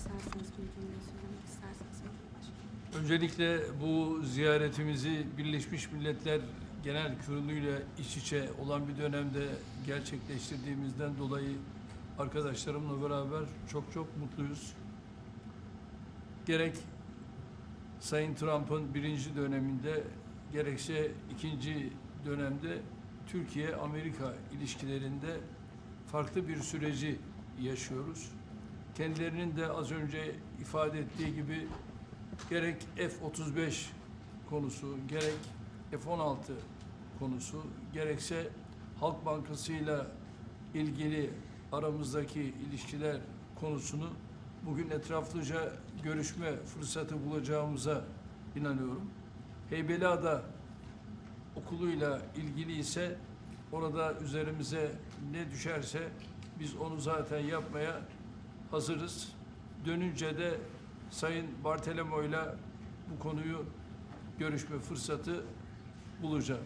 isterseniz bir cümle söylemek isterseniz. Öncelikle bu ziyaretimizi Birleşmiş Milletler Genel Kurulu'yla iç içe olan bir dönemde gerçekleştirdiğimizden dolayı arkadaşlarımla beraber çok mutluyuz. Gerek Sayın Trump'ın birinci döneminde gerekse ikinci dönemde Türkiye-Amerika ilişkilerinde farklı bir süreci yaşıyoruz. Kendilerinin de az önce ifade ettiği gibi gerek F-35 konusu, gerek F-16 konusu, gerekse Halk Bankası'yla ilgili aramızdaki ilişkiler konusunu bugün etraflıca görüşme fırsatı bulacağımıza inanıyorum. Heybeliada okuluyla ilgili ise orada üzerimize ne düşerse biz onu zaten yapmaya hazırız. Dönünce de Sayın Bartolomeo'yla bu konuyu görüşme fırsatı bulacağım.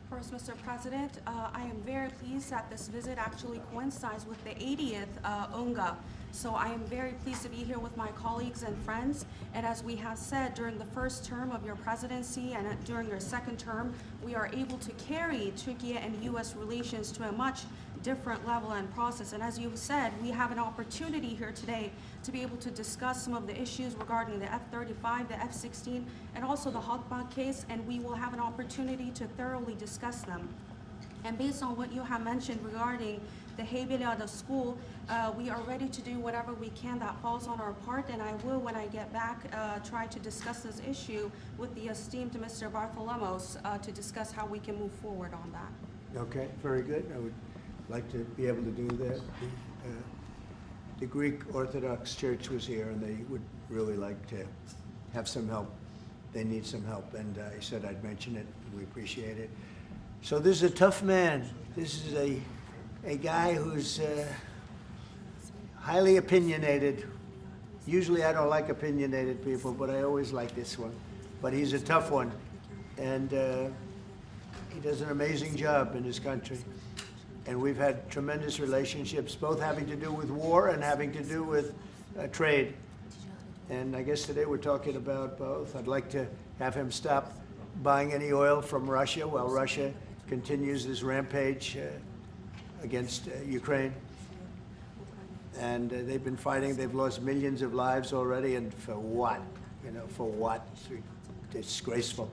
First, Mr. President, I am very pleased that this visit actually coincides with the 80th UNGA. So I am very pleased to be here with my colleagues and friends. And as we have said, during the first term of your presidency and during your second term, we are able to carry Turkey and U.S. relations to a much different level and process. And as you've said, we have an opportunity here today to be able to discuss some of the issues regarding the F-35, the F-16, and also the Halkbank case, and we will have an opportunity to thoroughly discuss them. And based on what you have mentioned regarding the Heybeliada School, we are ready to do whatever we can that falls on our part, and I will, when I get back, try to discuss this issue with the esteemed Mr. Bartholomos to discuss how we can move forward on that. Okay, very good. I would like to be able to do that. The Greek Orthodox Church was here, and they would really like to have some help. They need some help, and I said I'd mention it, and we appreciate it. So this is a tough man. This is a guy who's highly opinionated. Usually I don't like opinionated people, but I always like this one. But he's a tough one, and he does an amazing job in his country. And we've had tremendous relationships, both having to do with war and having to do with trade. And I guess today we're talking about both. I'd like to have him stop buying any oil from Russia while Russia continues this rampage against Ukraine. And they've been fighting. They've lost millions of lives already. And for what? You know, for what? It's disgraceful.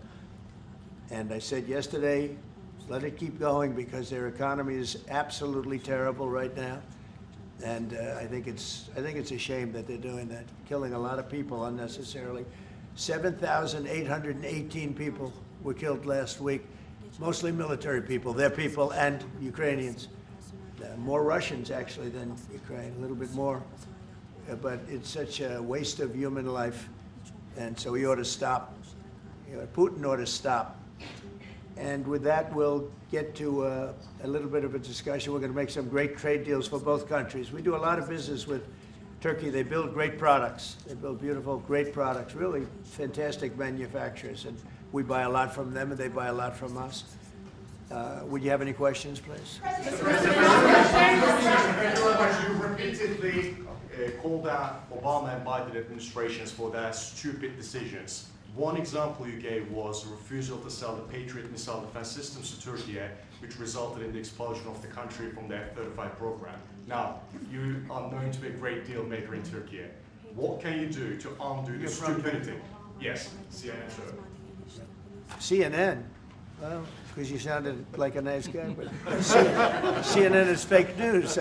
And I said yesterday, let it keep going because their economy is absolutely terrible right now. And I think it's a shame that they're doing that, killing a lot of people unnecessarily. 7,818 people were killed last week, mostly military people, their people, and Ukrainians. More Russians, actually, than Ukraine, a little bit more. But it's such a waste of human life, and so he ought to stop. You know, Putin ought to stop. And with that, we'll get to a little bit of a discussion. We're going to make some great trade deals for both countries. We do a lot of business with Turkey. They build great products. They build beautiful, great products, really fantastic manufacturers. And we buy a lot from them, and they buy a lot from us. Would you have any questions, please? Thank you very much. You repeatedly called out Obama and Biden administrations for their stupid decisions. One example you gave was a refusal to sell the Patriot missile defense systems to Turkey, which resulted in the expulsion of the country from the F-35 program. Now, you are known to be a great deal maker in Turkey. What can you do to undo the stupidity? Yes, CNN show. CNN? Well, because you sounded like a nice guy, but CNN is fake news.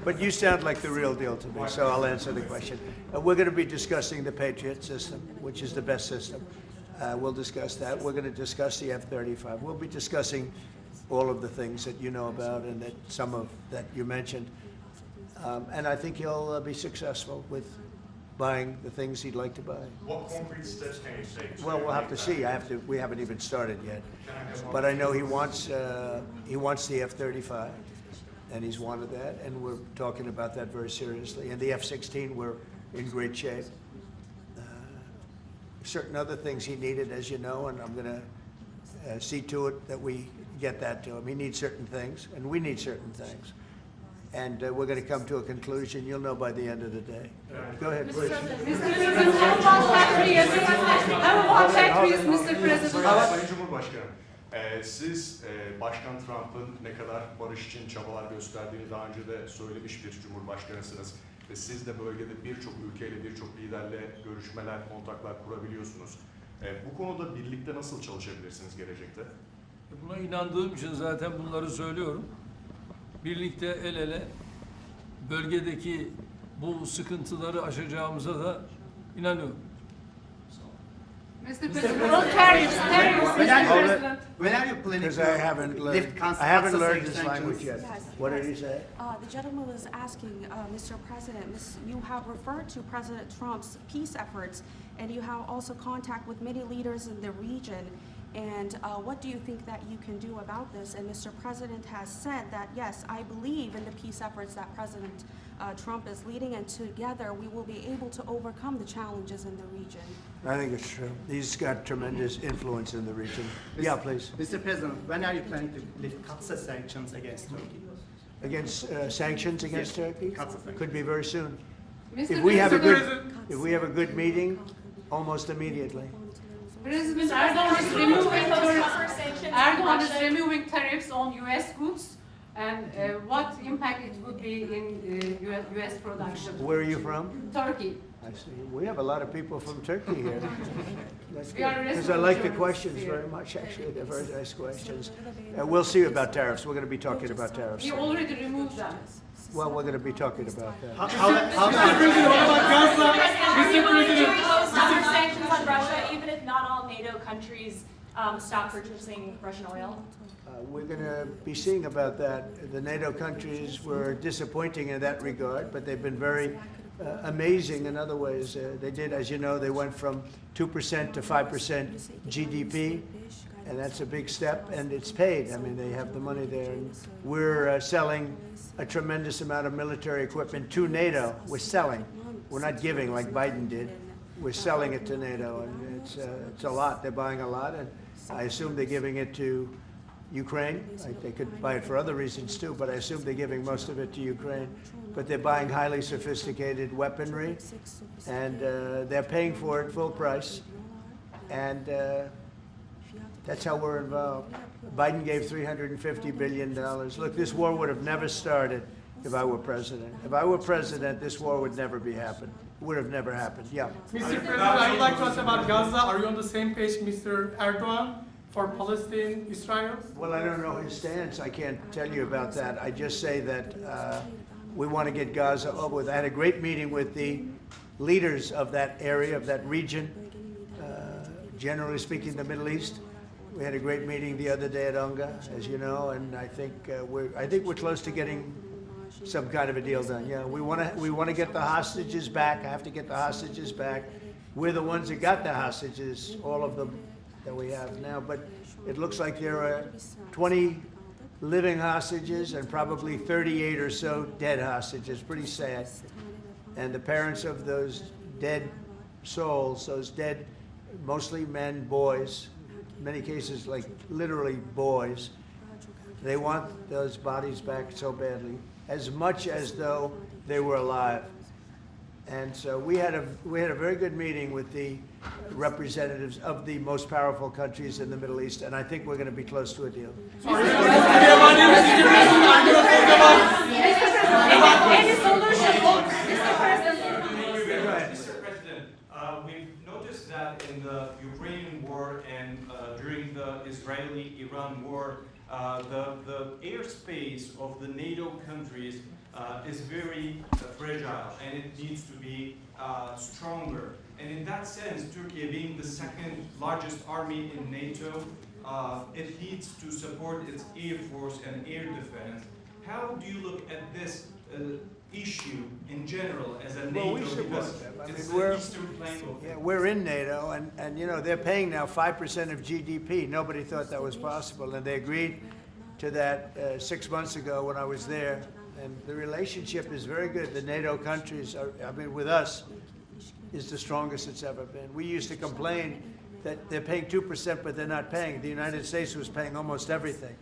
But you sound like the real deal to me, so I'll answer the question. We're going to be discussing the Patriot system, which is the best system. We'll discuss that. We're going to discuss the F-35. We'll be discussing all of the things that you know about and that some of that you mentioned. And I think he'll be successful with buying the things he'd like to buy. What concrete steps can you take? Well, we'll have to see. We haven't even started yet. But I know he wants the F-35, and he's wanted that, and we're talking about that very seriously. And the F-16, we're in great shape. Certain other things he needed, as you know, and I'm going to see to it that we get that to him. He needs certain things, and we need certain things. and we're going to come to a conclusion. You'll know by the end of the day. Go ahead, please. Sayın Cumhurbaşkanı, siz Başkan Trump'ın ne kadar barış için çabalar gösterdiğini daha önce de söylemiş bir cumhurbaşkanısınız. Siz de bölgede birçok ülkeyle, birçok liderle görüşmeler, kontaklar kurabiliyorsunuz. Bu konuda birlikte nasıl çalışabilirsiniz gelecekte? Buna inandığım için zaten bunları söylüyorum. Birlikte el ele bölgedeki bu sıkıntıları aşacağımıza da inanıyorum. Mr. President, tariffs, When are you planning Because to I haven't learned this language yet. Yes, What yes. did he say? The gentleman was asking, Mr. President, you have referred to President Trump's peace efforts, and you have also contact with many leaders in the region. And what do you think that you can do about this? And Mr. President has said that, yes, I believe in the peace efforts that President Trump is leading, and together we will be able to overcome the challenges in the region. I think it's true. He's got tremendous influence in the region. Yeah, please. Mr. President, when are you planning to lift CAATSA sanctions against Turkey? Against sanctions against Turkey? CAATSA. Could be very soon. Mr. If we have a President, good meeting, almost immediately. President Erdoğan is removing tariffs on U.S. goods, and what impact it would be in U.S. production? Where are you from? Turkey. I see. We have a lot of people from Turkey here. That's We are good. a Because I like the restaurant questions here. very much, actually. They're very nice questions. We'll see about tariffs. We're going to be talking about tariffs. We already removed them. Well, we're going to be talking about that. Suffer sanctions on Russia, even if not all NATO countries stop purchasing Russian oil? We're going to be seeing about that. The NATO countries were disappointing in that regard, but they've been very amazing in other ways. They did, as you know, they went from 2% to 5% GDP, and that's a big step, and it's paid. I mean, they have the money there, and we're selling a tremendous amount of military equipment to NATO. We're selling. We're not giving like Biden did. We're selling it to NATO, and it's a lot. They're buying a lot, and I assume they're giving it to Ukraine. They could buy it for other reasons too, but I assume they're giving most of it to Ukraine. But they're buying highly sophisticated weaponry, and they're paying for it full price, and that's how we're involved. Biden gave $350 billion. Look, this war would have never started if I were president. If I were president, this war would never be happened. Would have never happened. Yeah. Mr. President, I would like to ask about Gaza. Are you on the same page, Mr. Erdoğan, for Palestine, Israel? Well, I don't know his stance. I can't tell you about that. I just say that we want to get Gaza over with. I had a great meeting with the leaders of that area, of that region, generally speaking, the Middle East. We had a great meeting the other day at UNGA, as you know, and I think we're close to getting some kind of a deal done. Yeah, we want to get the hostages back. I have to get the hostages back. We're the ones that got the hostages, all of them that we have now. But it looks like there are 20 living hostages and probably 38 or so dead hostages. Pretty sad. And the parents of those dead souls, those dead, mostly men, boys, in many cases like literally boys, they want those bodies back so badly, as much as though they were alive. And so we had a very good meeting with the representatives of the most powerful countries in the Middle East, and I think we're going to be close to a deal. Any solution? Mr. President, we've noticed that in the Ukrainian war and during the Israeli-Iran war, the airspace of the NATO countries is very fragile, and it needs to be stronger. And in that sense, Turkey being the second largest army in NATO, it needs to support its air force and air defense. How do you look at this issue in general as a NATO? Well, we support because them. I it's mean, we're- the eastern flank of Yeah, we're in NATO, and you know, they're paying now 5% of GDP. Nobody thought that was possible, and they agreed to that 6 months ago when I was there. And the relationship is very good. The NATO countries are, I mean, with us, is the strongest it's ever been. We used to complain that they're paying 2%, but they're not paying. The United States was paying almost everything.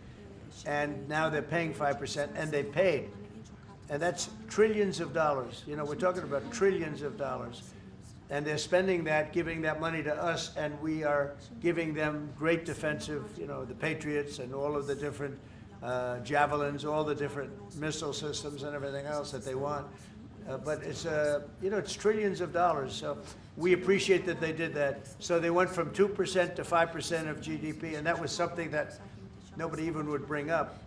And now they're paying 5%, and they paid. And that's trillions of dollars. You know, we're talking about trillions of dollars. And they're spending that, giving that money to us, and we are giving them great defensive, you know, the Patriots and all of the different javelins, all the different missile systems and everything else that they want. But it's, you know, it's trillions of dollars. So we appreciate that they did that. So they went from 2% to 5% of GDP, and that was something that nobody even would bring up.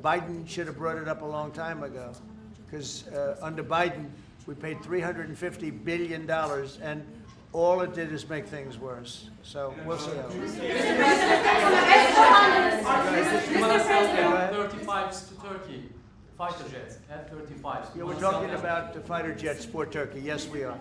Biden should have brought it up a long time ago, because under Biden, we paid $350 billion, and all it did is make things worse. So we'll see how it goes. F-35s to Turkey, fighter jets, F-35s. Yeah, we're talking about the fighter jets for Turkey. Yes, we are. Are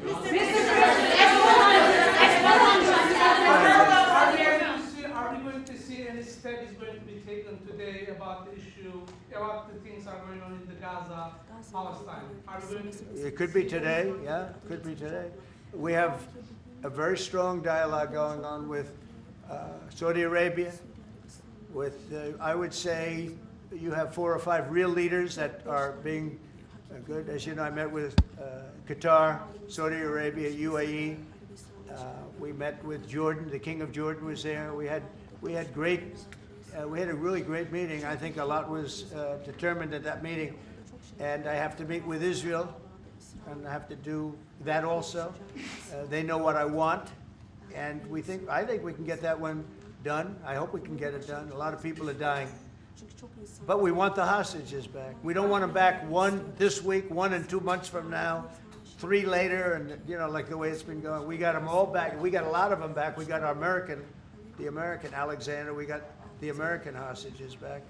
we going to see any steps going to be taken today about the issue, about the things that are going on in the Gaza, Palestine? Are we going to? It could be today. Yeah, it could be today. We have a very strong dialogue going on with Saudi Arabia. With, I would say, you have 4 or 5 real leaders that are being good. As you know, I met with Qatar, Saudi Arabia, UAE. We met with Jordan. The King of Jordan was there. We had a really great meeting. I think a lot was determined at that meeting, and I have to meet with Israel, and I have to do that also. They know what I want, and I think we can get that one done. I hope we can get it done. A lot of people are dying, but we want the hostages back. We don't want them back 1 this week, 1 and 2 months from now, 3 later, and you know, like the way it's been going. We got them all back. We got a lot of them back. We got the American Alexander. We got the American hostages back.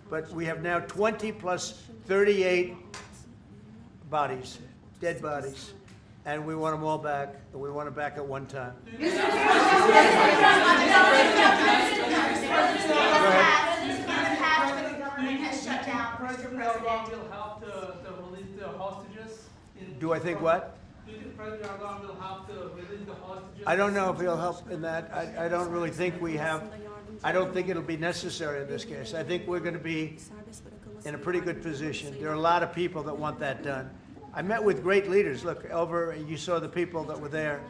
But we have now 20 plus 38 bodies, dead bodies, and we want them all back. And we want them back at one time. President Erdoğan will help to release the hostages? Do I think what? Do you think President Erdoğan will help to release the hostages? I don't know if he'll help in that. I don't really think we have. I don't think it'll be necessary in this case. I think we're going to be in a pretty good position. There are a lot of people that want that done. I met with great leaders. Look, you saw the people that were there,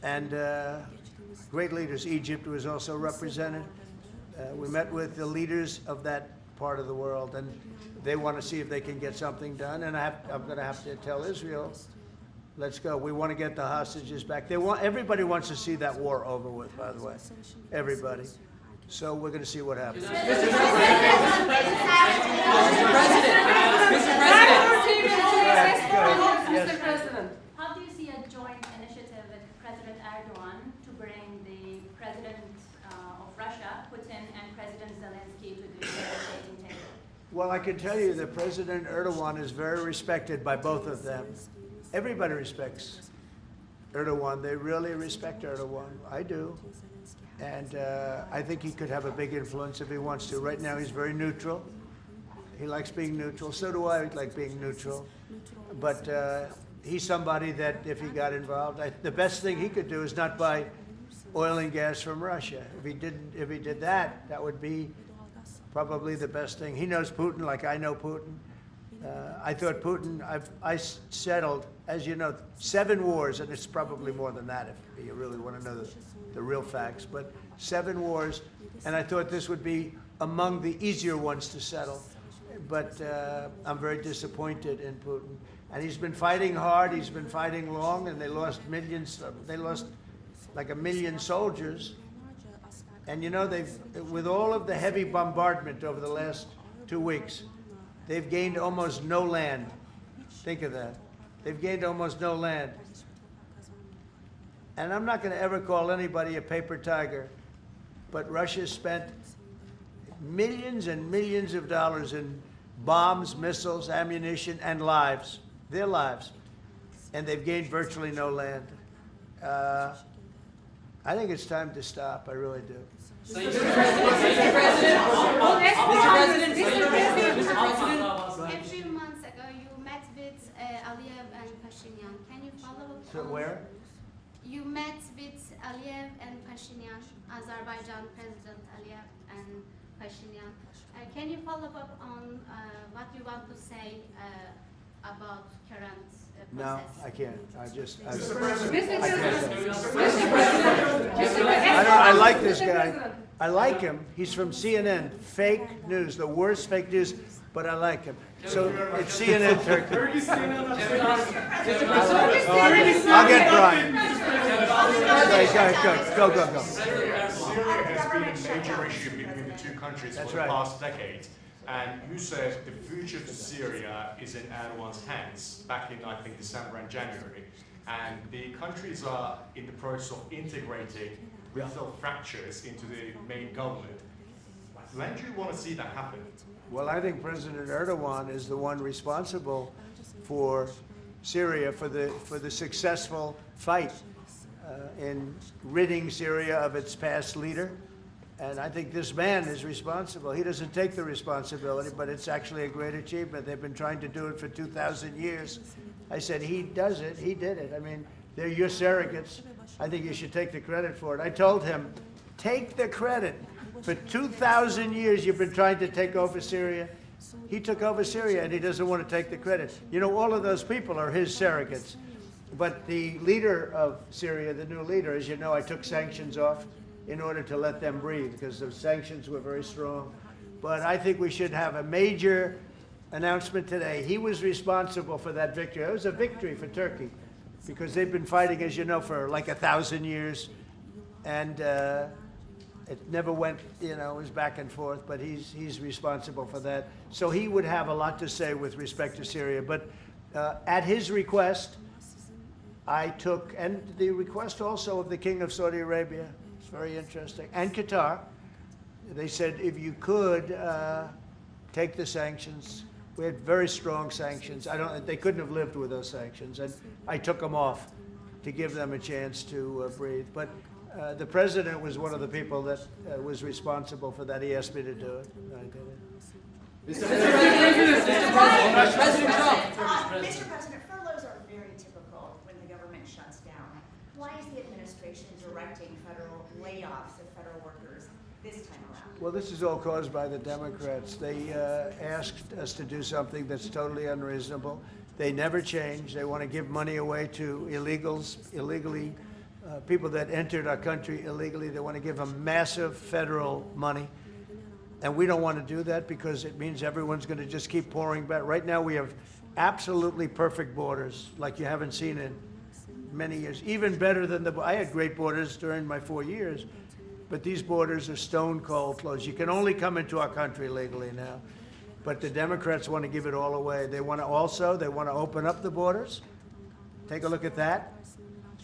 and great leaders. Egypt was also represented. We met with the leaders of that part of the world, and they want to see if they can get something done. And I'm going to have to tell Israel, let's go. We want to get the hostages back. Everybody wants to see that war over with, by the way. Everybody. So we're going to see what happens. Mr. President. How do you see a joint initiative with President Erdoğan to bring the President of Russia, Putin, and President Zelensky to the negotiating table? Well, I can tell you that President Erdoğan is very respected by both of them. Everybody respects Erdoğan. They really respect Erdoğan. I do. And I think he could have a big influence if he wants to. Right now, he's very neutral. He likes being neutral. So do I like being neutral. But he's somebody that if he got involved, the best thing he could do is not buy oil and gas from Russia. If he did that, that would be probably the best thing. He knows Putin like I know Putin. I thought Putin, I settled, as you know, 7 wars, and it's probably more than that if you really want to know the real facts, but 7 wars, and I thought this would be among the easier ones to settle. But I'm very disappointed in Putin. And he's been fighting hard, he's been fighting long, and they lost millions, they lost like 1 million soldiers. And you know, with all of the heavy bombardment over the last 2 weeks, they've gained almost no land. Think of that. They've gained almost no land. And I'm not going to ever call anybody a paper tiger, but Russia spent millions and millions of dollars in bombs, missiles, ammunition, and lives, their lives, and they've gained virtually no land. I think it's time to stop. I really do. Mr. President. A few months ago, you met with Aliyev and Pashinyan. Can you follow up? So where? You met with Aliyev and Pashinyan, Azerbaijan President Aliyev and Pashinyan. Can you follow up on what you want to say about current No, process? I can't. I just, I Mr. I like this guy. I like him. He's from CNN. Fake news, the worst fake news, but I like him. So it's CNN Turkey. I'll get Brian. Go. Syria has been a major issue between the two countries That's for the right. past decade. And you said the future to Syria is in Erdogan's hands back in, I think, December and January. And the countries are in the process of integrating little fractures into the main government. When do you want to see that happen? Well, I think President Erdogan is the one responsible for Syria, for the successful fight in ridding Syria of its past leader. And I think this man is responsible. He doesn't take the responsibility, but it's actually a great achievement. They've been trying to do it for 2,000 years. I said, he does it. He did it. I mean, they're your surrogates. I think you should take the credit for it. I told him, take the credit. For 2,000 years, you've been trying to take over Syria. He took over Syria, and he doesn't want to take the credit. You know, all of those people are his surrogates. But the leader of Syria, the new leader, as you know, I took sanctions off in order to let them breathe, because the sanctions were very strong. But I think we should have a major announcement today. He was responsible for that victory. It was a victory for Turkey, because they've been fighting, as you know, for like 1,000 years. And it never went, you know, it was back and forth, but he's responsible for that. So he would have a lot to say with respect to Syria. But at his request, I took, and the request also of the King of Saudi Arabia, it's very interesting, and Qatar, they said if you could take the sanctions. We had very strong sanctions. They couldn't have lived with those sanctions, and I took them off to give them a chance to breathe. But the president was one of the people that was responsible for that. He asked me to do it, and I did it. Mr. President, furloughs are very typical when the government shuts down. Why is the administration directing federal layoffs of federal workers this time around? Well, this is all caused by the Democrats. They asked us to do something that's totally unreasonable. They never change. They want to give money away to illegally, people that entered our country illegally. They want to give them massive federal money. And we don't want to do that because it means everyone's going to just keep pouring back. Right now we have absolutely perfect borders like you haven't seen in many years. Even better than I had great borders during my 4 years, but these borders are stone cold closed. You can only come into our country legally now. But the Democrats want to give it all away. They want to open up the borders. Take a look at that.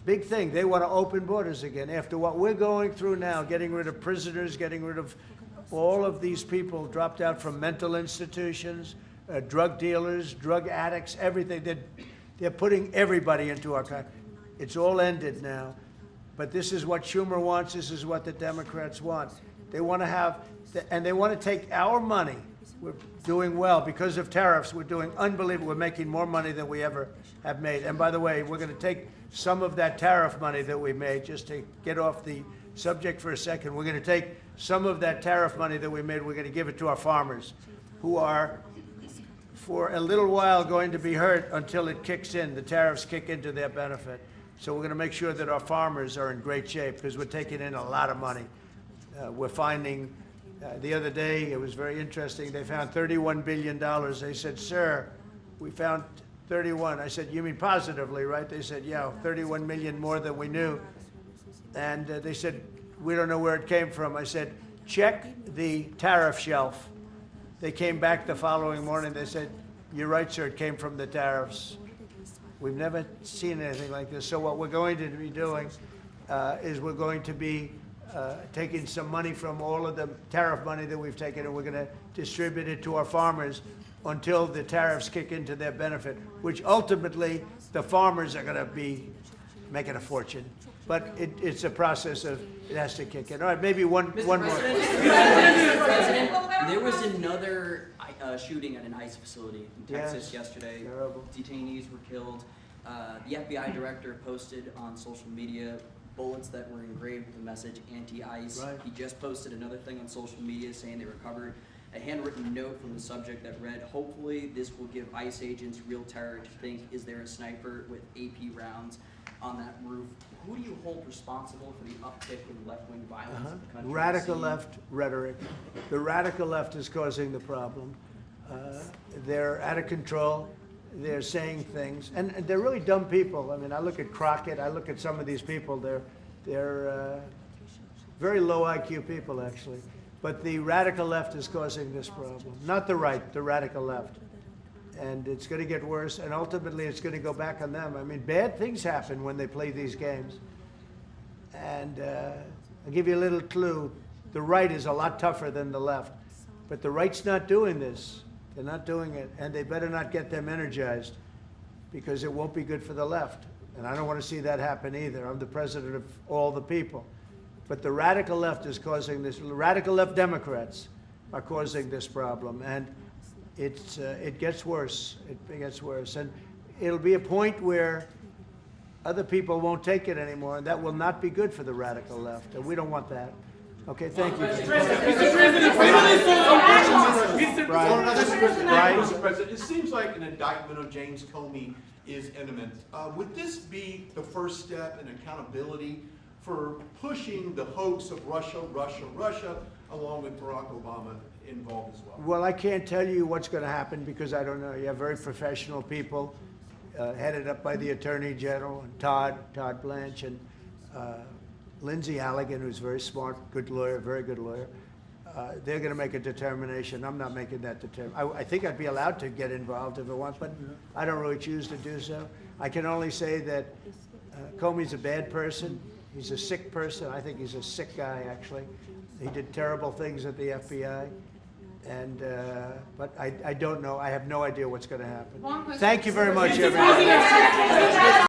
Big thing. They want to open borders again. After what we're going through now, getting rid of prisoners, getting rid of all of these people dropped out from mental institutions, drug dealers, drug addicts, everything. They're putting everybody into our country. It's all ended now. But this is what Schumer wants. This is what the Democrats want. They want to have, and they want to take our money. We're doing well because of tariffs. We're doing unbelievable. We're making more money than we ever have made. And by the way, we're going to take some of that tariff money that we made, just to get off the subject for a second. We're going to take some of that tariff money that we made. We're going to give it to our farmers, who are, for a little while, going to be hurt until it kicks in. The tariffs kick into their benefit. So we're going to make sure that our farmers are in great shape because we're taking in a lot of money. We're finding, the other day, it was very interesting, they found $31 billion. They said, sir, we found 31. I said, you mean positively, right? They said, yeah, 31 million more than we knew. And they said, we don't know where it came from. I said, check the tariff shelf. They came back the following morning. They said, you're right, sir, it came from the tariffs. We've never seen anything like this. So what we're going to be doing is we're going to be taking some money from all of the tariff money that we've taken, and we're going to distribute it to our farmers until the tariffs kick into their benefit, which ultimately the farmers are going to be making a fortune. But it's a process of, it has to kick in. All right, maybe one more. Mr. President, there was another shooting at an ICE facility in Texas yesterday. Terrible. Detainees were killed. The FBI director posted on social media bullets that were engraved with the message anti-ICE. Right. He just posted another thing on social media saying they recovered a handwritten note from the subject that read, "Hopefully this will give ICE agents real terror to think, is there a sniper with AP rounds on that roof?" Who do you hold responsible for the uptick in left-wing violence in the country? Radical left rhetoric. The radical left is causing the problem. They're out of control. They're saying things, and they're really dumb people. I mean, I look at Crockett. I look at some of these people. They're very low IQ people, actually. But the radical left is causing this problem, not the right. The radical left. And it's going to get worse, and ultimately it's going to go back on them. I mean, bad things happen when they play these games. And I'll give you a little clue. The right is a lot tougher than the left. But the right's not doing this. They're not doing it. And they better not get them energized, because it won't be good for the left. And I don't want to see that happen either. I'm the president of all the people. But the radical left is causing this. Radical left Democrats are causing this problem. And it gets worse. It gets worse. And it'll be a point where other people won't take it anymore, and that will not be good for the radical left. And we don't want that. Okay, thank you. Mr. President, it seems like an indictment of James Comey is imminent. Would this be the first step in accountability for pushing the hoax of Russia, along with Barack Obama involved as well? Well, I can't tell you what's going to happen because I don't know. You have very professional people headed up by the Attorney General, and Todd Blanche, and Lindsay Halligan, who's very smart, good lawyer, very good lawyer. They're going to make a determination. I'm not making that determination. I think I'd be allowed to get involved if I want, but I don't really choose to do so. I can only say that Comey's a bad person. He's a sick person. I think he's a sick guy, actually. He did terrible things at the FBI. And but I don't know. I have no idea what's going to happen. Thank you very much, everybody.